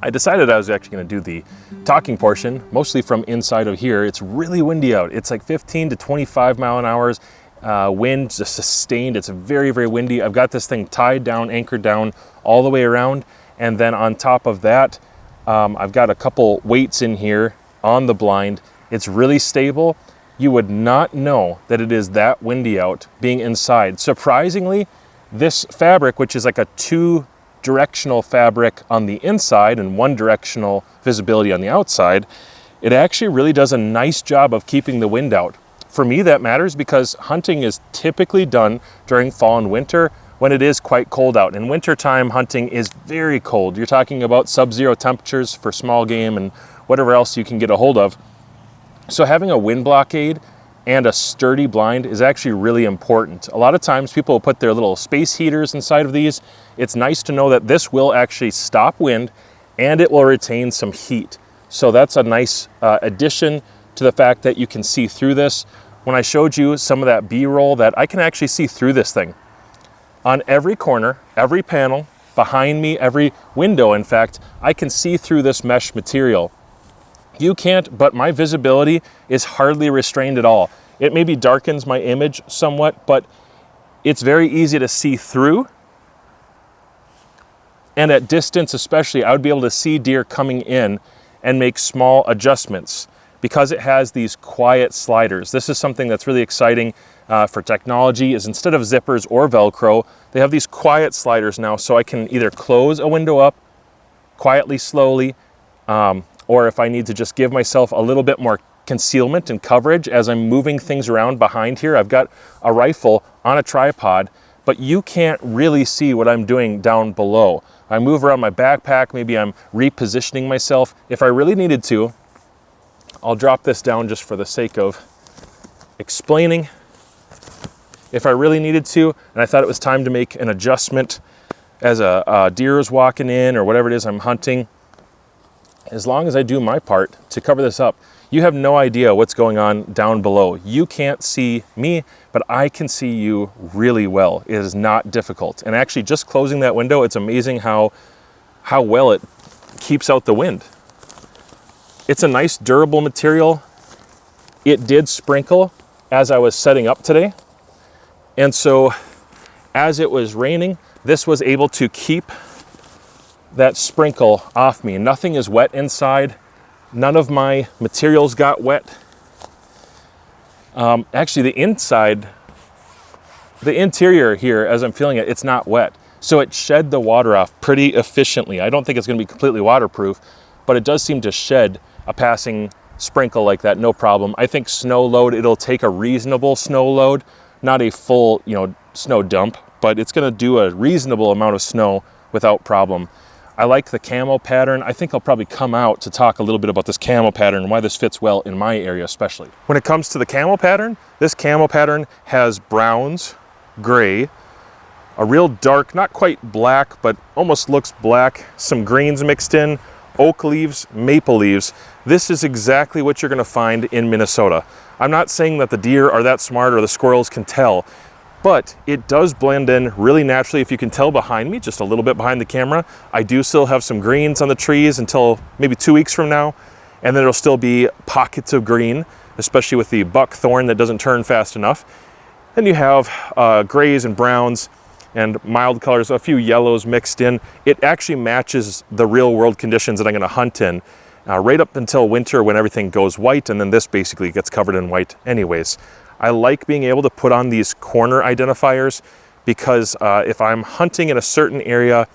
I decided I was actually going to do the talking portion, mostly from inside of here. It's really windy out. It's like 15 to 25 mile an hour wind, just sustained. It's very, very windy. I've got this thing tied down, anchored down all the way around. And then on top of that, I've got a couple weights in here on the blind. It's really stable. You would not know that it is that windy out being inside. Surprisingly, this fabric, which is like a two-directional fabric on the inside and one-directional visibility on the outside, it actually really does a nice job of keeping the wind out. For me, that matters because hunting is typically done during fall and winter when it is quite cold out. In wintertime, hunting is very cold. You're talking about sub-zero temperatures for small game and whatever else you can get a hold of. So having a wind blockade and a sturdy blind is actually really important. A lot of times people will put their little space heaters inside of these. It's nice to know that this will actually stop wind and it will retain some heat. So that's a nice addition to the fact that you can see through this. When I showed you some of that B-roll, that I can actually see through this thing. On every corner, every panel, behind me, every window, in fact, I can see through this mesh material. You can't, but my visibility is hardly restrained at all. It maybe darkens my image somewhat, but it's very easy to see through. And at distance especially, I would be able to see deer coming in and make small adjustments because it has these quiet sliders. This is something that's really exciting for technology, is instead of zippers or Velcro, they have these quiet sliders now, so I can either close a window up quietly, slowly, or if I need to just give myself a little bit more concealment and coverage as I'm moving things around behind here. I've got a rifle on a tripod, but you can't really see what I'm doing down below. I move around my backpack, maybe I'm repositioning myself. If I really needed to, I'll drop this down just for the sake of explaining. If I really needed to, and I thought it was time to make an adjustment as a deer is walking in or whatever it is I'm hunting, as long as I do my part to cover this up, you have no idea what's going on down below. You can't see me, but I can see you really well. It is not difficult. And actually just closing that window, it's amazing how well it keeps out the wind. It's a nice durable material. It did sprinkle as I was setting up today. And so as it was raining, this was able to keep that sprinkle off me. Nothing is wet inside. None of my materials got wet. Actually, the inside, the interior here, as I'm feeling it, it's not wet. So it shed the water off pretty efficiently. I don't think it's going to be completely waterproof, but it does seem to shed a passing sprinkle like that, no problem. I think snow load, it'll take a reasonable snow load, not a full, snow dump, but it's going to do a reasonable amount of snow without problem. I like the camo pattern. I think I'll probably come out to talk a little bit about this camo pattern and why this fits well in my area especially. When it comes to the camo pattern, this camo pattern has browns, gray, a real dark, not quite black, but almost looks black, some greens mixed in, oak leaves, maple leaves. This is exactly what you're going to find in Minnesota. I'm not saying that the deer are that smart or the squirrels can tell, but it does blend in really naturally. If you can tell behind me, just a little bit behind the camera, I do still have some greens on the trees until maybe 2 weeks from now, and then there'll still be pockets of green, especially with the buckthorn that doesn't turn fast enough. Then you have grays and browns and mild colors, a few yellows mixed in. It actually matches the real world conditions that I'm gonna hunt in right up until winter when everything goes white, and then this basically gets covered in white anyways. I like being able to put on these corner identifiers because if I'm hunting in a certain area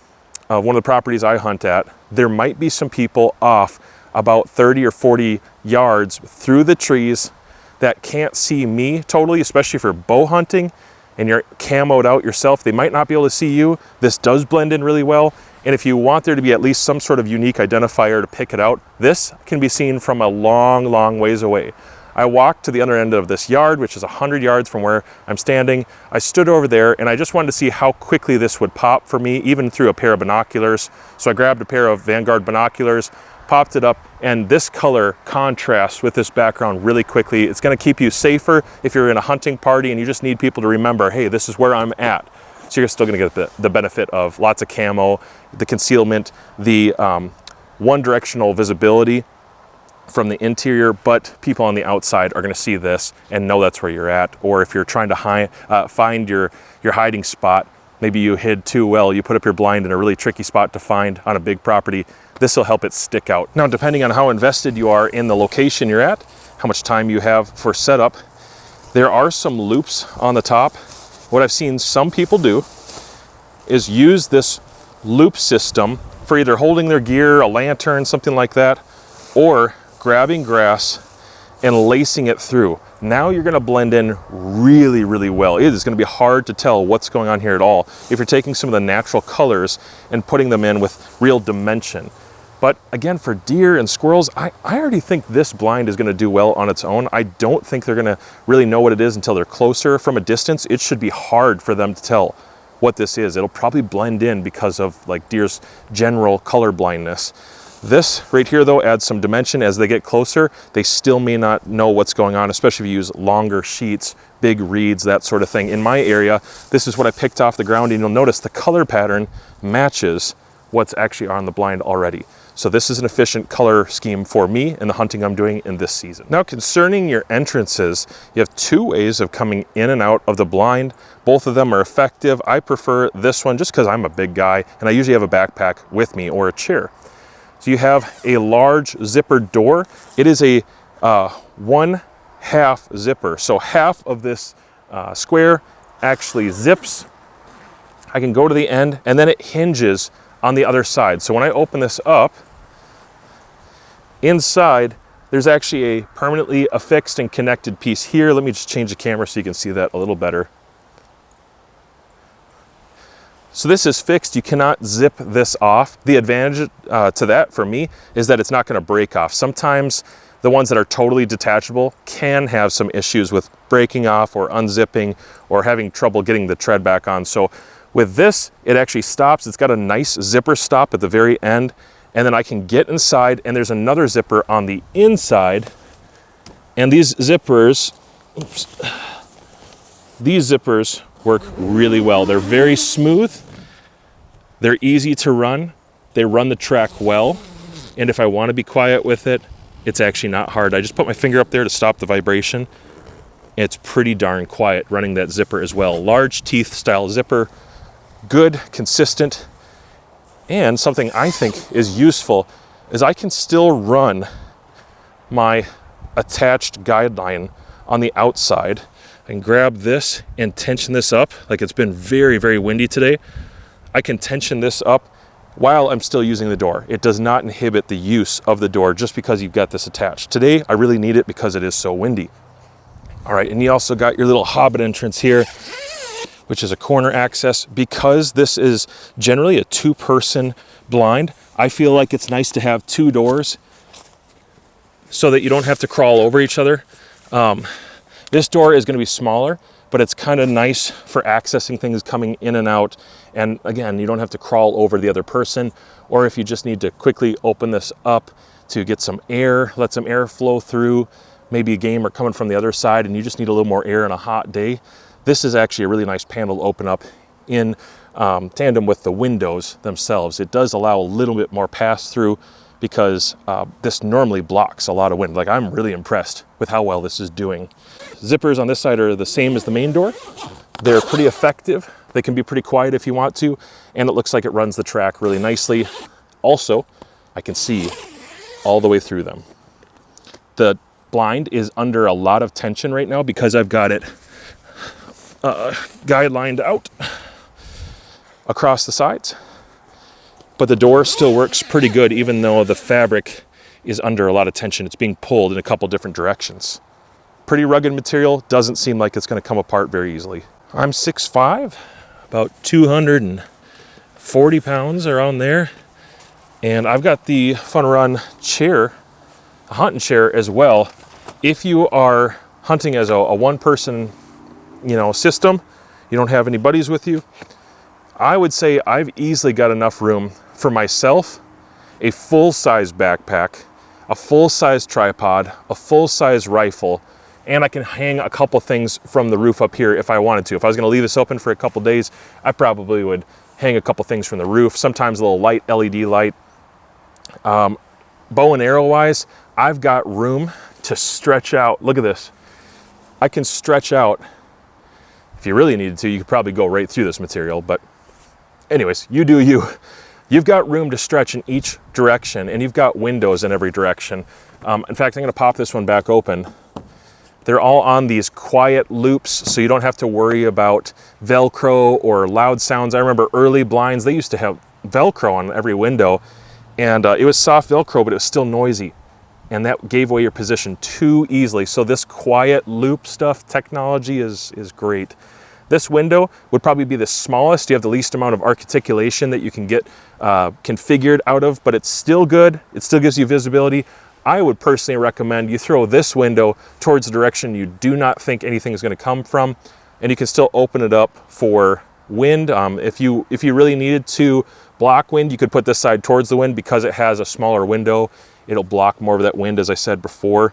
of one of the properties I hunt at, there might be some people off about 30 or 40 yards through the trees that can't see me totally, especially for bow hunting, and you're camoed out yourself. They might not be able to see you. This does blend in really well. And if you want there to be at least some sort of unique identifier to pick it out, this can be seen from a long, long ways away. I walked to the other end of this yard, which is 100 yards from where I'm standing. I stood over there and I just wanted to see how quickly this would pop for me, even through a pair of binoculars. So I grabbed a pair of Vanguard binoculars, popped it up, and this color contrasts with this background really quickly. It's gonna keep you safer if you're in a hunting party and you just need people to remember, hey, this is where I'm at. So you're still gonna get the benefit of lots of camo, the concealment, the one directional visibility from the interior, but people on the outside are going to see this and know that's where you're at. Or if you're trying to find your hiding spot, maybe you hid too well, you put up your blind in a really tricky spot to find on a big property, this will help it stick out. Now, depending on how invested you are in the location you're at, how much time you have for setup, there are some loops on the top. What I've seen some people do is use this loop system for either holding their gear, a lantern, something like that, or grabbing grass and lacing it through. Now you're going to blend in really, really well. It is going to be hard to tell what's going on here at all if you're taking some of the natural colors and putting them in with real dimension. But again, for deer and squirrels, I already think this blind is going to do well on its own. I don't think they're going to really know what it is until they're closer. From a distance, it should be hard for them to tell what this is. It'll probably blend in because of like deer's general color blindness. This right here though adds some dimension. As they get closer, they still may not know what's going on, especially if you use longer sheets, big reeds, that sort of thing. In my area, this is what I picked off the ground, and you'll notice the color pattern matches what's actually on the blind already. So this is an efficient color scheme for me and the hunting I'm doing in this season. Now, concerning your entrances, you have two ways of coming in and out of the blind. Both of them are effective. I prefer this one just because I'm a big guy and I usually have a backpack with me or a chair. So you have a large zippered door. It is a 1/2 zipper. So half of this square actually zips. I can go to the end and then it hinges on the other side. So when I open this up, inside, there's actually a permanently affixed and connected piece here. Let me just change the camera so you can see that a little better. So this is fixed. You cannot zip this off. The advantage to that for me is that it's not going to break off. Sometimes the ones that are totally detachable can have some issues with breaking off or unzipping or having trouble getting the tread back on. So with this, it actually stops. It's got a nice zipper stop at the very end, and then I can get inside, and there's another zipper on the inside. And these zippers, these zippers work really well. They're very smooth. They're easy to run. They run the track well. And if I want to be quiet with it, it's actually not hard. I just put my finger up there to stop the vibration. It's pretty darn quiet running that zipper as well. Large teeth style zipper, good, consistent. And something I think is useful is I can still run my attached guideline on the outside. I can grab this and tension this up. Like, it's been very, very windy today. I can tension this up while I'm still using the door. It does not inhibit the use of the door just because you've got this attached. Today, I really need it because it is so windy. All right, and you also got your little hobbit entrance here, which is a corner access. Because this is generally a two-person blind, I feel like it's nice to have two doors so that you don't have to crawl over each other. This door is going to be smaller, but it's kind of nice for accessing things coming in and out. And again, you don't have to crawl over the other person, or if you just need to quickly open this up to get some air, let some air flow through, maybe a game are coming from the other side and you just need a little more air on a hot day. This is actually a really nice panel to open up in tandem with the windows themselves. It does allow a little bit more pass through because this normally blocks a lot of wind. Like, I'm really impressed with how well this is doing. Zippers on this side are the same as the main door. They're pretty effective. They can be pretty quiet if you want to, and it looks like it runs the track really nicely. Also, I can see all the way through them. The blind is under a lot of tension right now because I've got it guidelined out across the sides. But the door still works pretty good even though the fabric is under a lot of tension. It's being pulled in a couple different directions. Pretty rugged material, doesn't seem like it's going to come apart very easily. I'm 6'5", about 240 pounds around there. And I've got the Funhorun chair, a hunting chair as well. If you are hunting as a one-person, system, you don't have any buddies with you, I would say I've easily got enough room for myself, a full-size backpack, a full-size tripod, a full-size rifle, and I can hang a couple things from the roof up here if I wanted to. If I was going to leave this open for a couple days, I probably would hang a couple things from the roof, sometimes a little light, LED light, Bow and arrow wise, I've got room to stretch out. Look at this. I can stretch out. If you really needed to, you could probably go right through this material, but anyways, you do you. You've got room to stretch in each direction, and you've got windows in every direction. In fact, I'm gonna pop this one back open. They're all on these quiet loops, so you don't have to worry about Velcro or loud sounds. I remember early blinds, they used to have Velcro on every window, and it was soft Velcro, but it was still noisy, and that gave away your position too easily. So this quiet loop stuff technology is great. This window would probably be the smallest. You have the least amount of articulation that you can get configured out of, but it's still good. It still gives you visibility. I would personally recommend you throw this window towards the direction you do not think anything is going to come from, and you can still open it up for wind. If you really needed to block wind, you could put this side towards the wind because it has a smaller window. It'll block more of that wind, as I said before.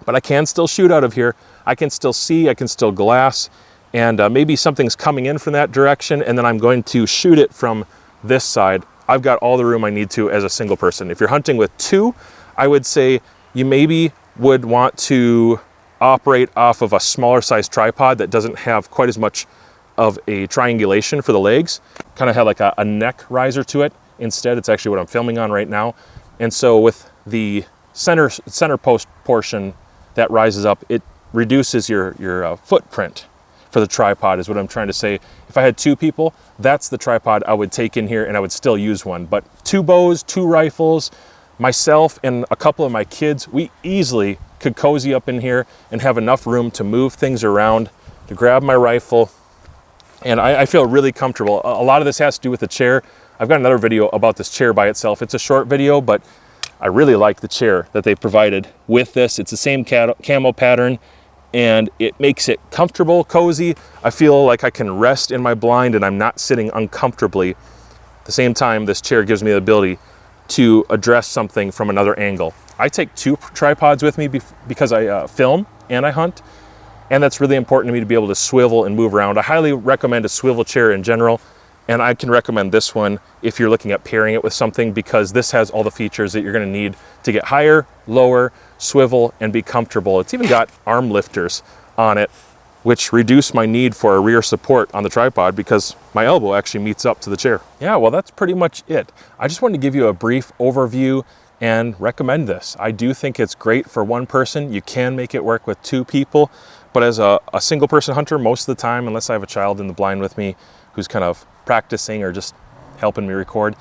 But I can still shoot out of here. I can still see, I can still glass, and maybe something's coming in from that direction, and then I'm going to shoot it from this side. I've got all the room I need to as a single person. If you're hunting with two, I would say you maybe would want to operate off of a smaller size tripod that doesn't have quite as much of a triangulation for the legs. Kind of have like a neck riser to it. Instead, it's actually what I'm filming on right now. And so with the center post portion that rises up, it reduces your footprint for the tripod, is what I'm trying to say. If I had two people, that's the tripod I would take in here, and I would still use one. But two bows, two rifles, myself and a couple of my kids, we easily could cozy up in here and have enough room to move things around, to grab my rifle, and I feel really comfortable. A lot of this has to do with the chair. I've got another video about this chair by itself. It's a short video, but I really like the chair that they provided with this. It's the same camo pattern, and it makes it comfortable, cozy. I feel like I can rest in my blind and I'm not sitting uncomfortably. At the same time, this chair gives me the ability to address something from another angle. I take two tripods with me because I film and I hunt, and that's really important to me to be able to swivel and move around. I highly recommend a swivel chair in general, and I can recommend this one if you're looking at pairing it with something, because this has all the features that you're gonna need to get higher, lower, swivel, and be comfortable. It's even got arm lifters on it, which reduce my need for a rear support on the tripod because my elbow actually meets up to the chair. Yeah, well, that's pretty much it. I just wanted to give you a brief overview and recommend this. I do think it's great for one person. You can make it work with two people, but as a single person hunter, most of the time, unless I have a child in the blind with me who's kind of practicing or just helping me record,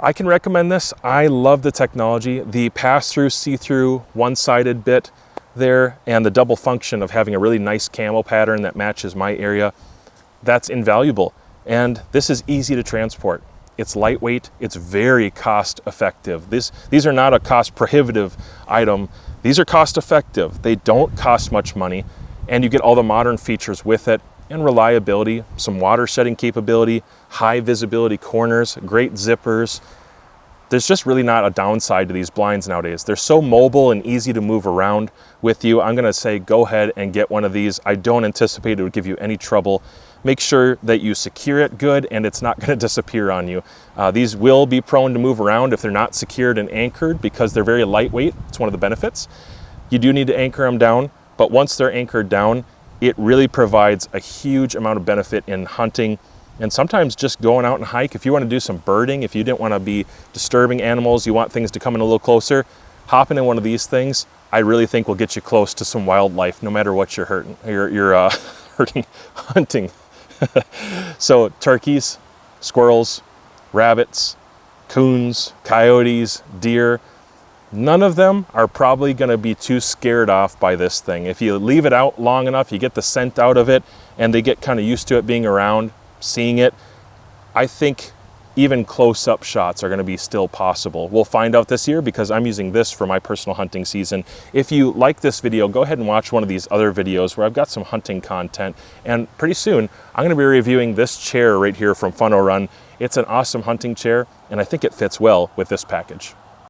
I can recommend this. I love the technology. The pass-through, see-through, one-sided bit there, and the double function of having a really nice camo pattern that matches my area, that's invaluable. And this is easy to transport. It's lightweight, it's very cost effective. These are not a cost prohibitive item. These are cost effective. They don't cost much money, and you get all the modern features with it, and reliability, some water shedding capability, high visibility corners, great zippers. There's just really not a downside to these blinds nowadays. They're so mobile and easy to move around with you. I'm gonna say go ahead and get one of these. I don't anticipate it would give you any trouble. Make sure that you secure it good and it's not gonna disappear on you. These will be prone to move around if they're not secured and anchored because they're very lightweight. It's one of the benefits. You do need to anchor them down, but once they're anchored down, it really provides a huge amount of benefit in hunting and sometimes just going out and hike. If you want to do some birding, if you didn't want to be disturbing animals, you want things to come in a little closer, hopping in one of these things, I really think will get you close to some wildlife, no matter what you're hunting. So turkeys, squirrels, rabbits, coons, coyotes, deer, none of them are probably going to be too scared off by this thing. If you leave it out long enough, you get the scent out of it, and they get kind of used to it being around, seeing it. I think even close-up shots are going to be still possible. We'll find out this year because I'm using this for my personal hunting season. If you like this video, go ahead and watch one of these other videos where I've got some hunting content. And pretty soon, I'm going to be reviewing this chair right here from Funhorun. It's an awesome hunting chair, and I think it fits well with this package.